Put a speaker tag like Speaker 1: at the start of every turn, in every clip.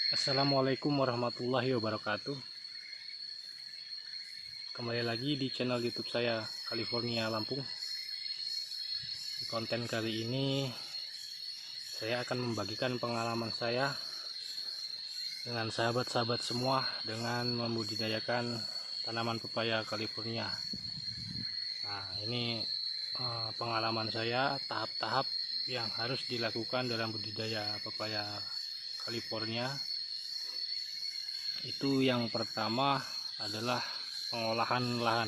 Speaker 1: Assalamualaikum warahmatullahi wabarakatuh. Kembali lagi di channel YouTube saya, California Lampung. Di konten kali ini saya akan membagikan pengalaman saya dengan sahabat-sahabat semua dengan membudidayakan tanaman pepaya California. Nah, ini pengalaman saya, tahap-tahap yang harus dilakukan dalam budidaya pepaya California. Itu yang pertama adalah pengolahan lahan.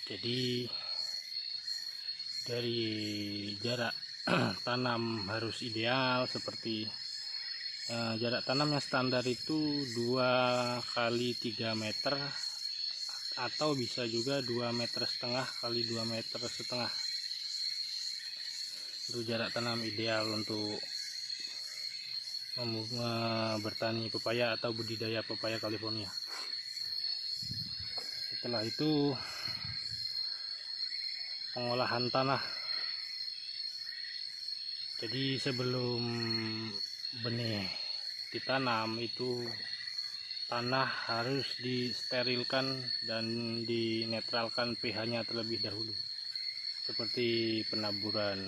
Speaker 1: Jadi dari jarak tanam harus ideal, seperti jarak tanam yang standar itu 2 kali 3 meter atau bisa juga 2,5 meter kali 2,5 meter. Itu jarak tanam ideal untuk bertani pepaya atau budidaya pepaya California. Setelah itu pengolahan tanah. Jadi sebelum benih ditanam itu tanah harus disterilkan dan dinetralkan pH-nya terlebih dahulu, seperti penaburan,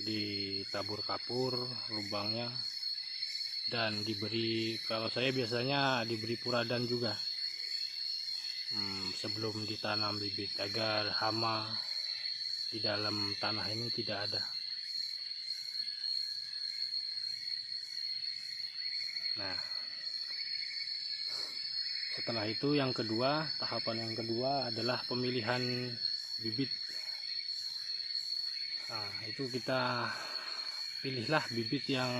Speaker 1: ditabur kapur lubangnya, dan diberi, kalau saya biasanya diberi puradan juga sebelum ditanam bibit, agar hama di dalam tanah ini tidak ada. Nah, setelah itu yang kedua, tahapan yang kedua adalah pemilihan bibit. Nah, itu kita pilihlah bibit yang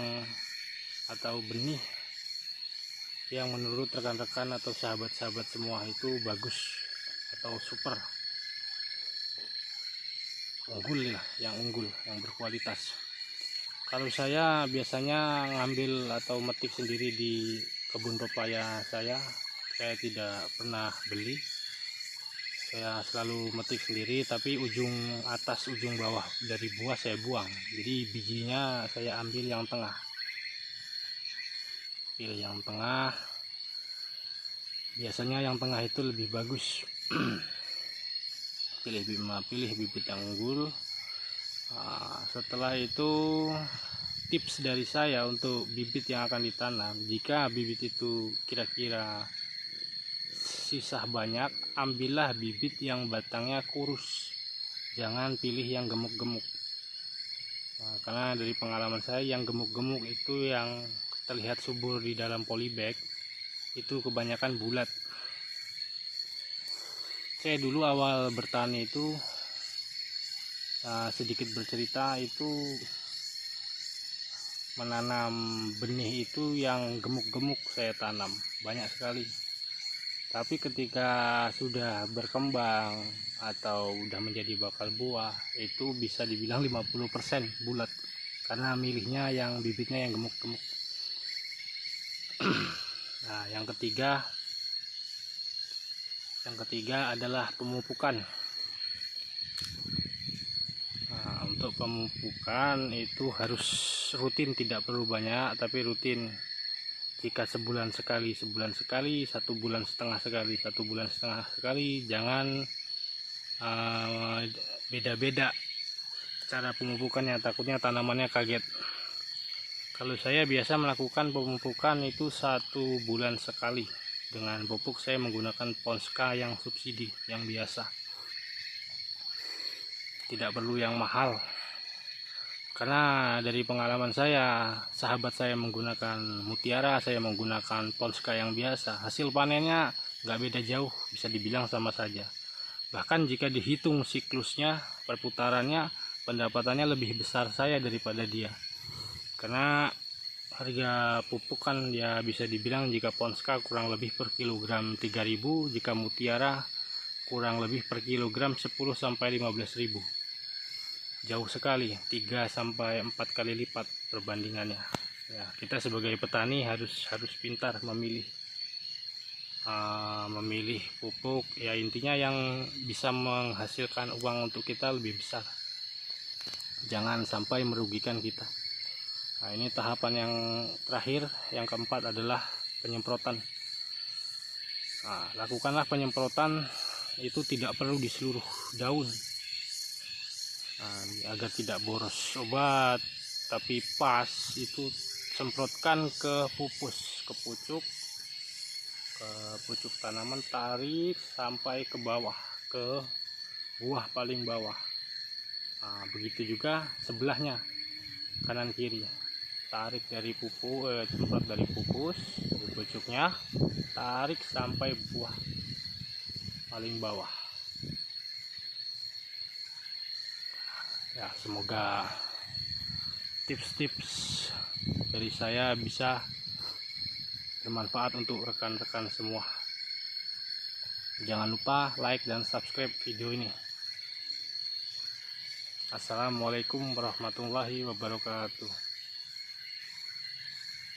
Speaker 1: atau benih yang menurut rekan-rekan atau sahabat-sahabat semua itu bagus atau super, unggul lah, yang unggul, yang berkualitas. Kalau saya biasanya ngambil atau metik sendiri di kebun pepaya saya tidak pernah beli. Saya selalu metik sendiri, tapi ujung atas ujung bawah dari buah saya buang, jadi bijinya saya ambil yang tengah. Pilih yang tengah, biasanya yang tengah itu lebih bagus. pilih bibit yang unggul. Nah, setelah itu tips dari saya untuk bibit yang akan ditanam, jika bibit itu kira-kira sisa banyak, ambillah bibit yang batangnya kurus, jangan pilih yang gemuk-gemuk. Nah, karena dari pengalaman saya, yang gemuk-gemuk itu yang terlihat subur di dalam polybag itu kebanyakan bulat. Saya dulu awal bertani itu sedikit bercerita, itu menanam benih itu yang gemuk-gemuk saya tanam banyak sekali. Tapi ketika sudah berkembang atau udah menjadi bakal buah, itu bisa dibilang 50% bulat, karena milihnya yang bibitnya yang gemuk-gemuk. Nah, yang ketiga adalah pemupukan. Nah, untuk pemupukan itu harus rutin, tidak perlu banyak, tapi rutin. Jika sebulan sekali, 1 bulan setengah sekali, jangan beda-beda cara pemupukannya, takutnya tanamannya kaget. Kalau saya biasa melakukan pemupukan itu 1 bulan sekali. Dengan pupuk saya menggunakan Ponska yang subsidi, yang biasa, tidak perlu yang mahal. Karena dari pengalaman saya, sahabat saya menggunakan Mutiara, saya menggunakan Ponska yang biasa, hasil panennya nggak beda jauh, bisa dibilang sama saja. Bahkan jika dihitung siklusnya, perputarannya, pendapatannya lebih besar saya daripada dia. Karena harga pupuk kan ya bisa dibilang, jika Ponska kurang lebih per kilogram 3.000, jika Mutiara kurang lebih per kilogram 10-15.000. Jauh sekali, 3-4 kali lipat perbandingannya. Ya, kita sebagai petani harus pintar memilih pupuk, ya intinya yang bisa menghasilkan uang untuk kita lebih besar, jangan sampai merugikan kita. Nah, ini tahapan yang terakhir, yang keempat adalah penyemprotan. Nah, lakukanlah penyemprotan itu tidak perlu di seluruh daun, agar tidak boros obat, tapi pas itu semprotkan ke pupus, ke pucuk tanaman, tarik sampai ke bawah, ke buah paling bawah. Nah, begitu juga sebelahnya, kanan kiri, tarik dari semprot dari pupus, dari pucuknya, tarik sampai buah paling bawah. Ya, semoga tips-tips dari saya bisa bermanfaat untuk rekan-rekan semua. Jangan lupa like dan subscribe video ini. Assalamualaikum warahmatullahi wabarakatuh.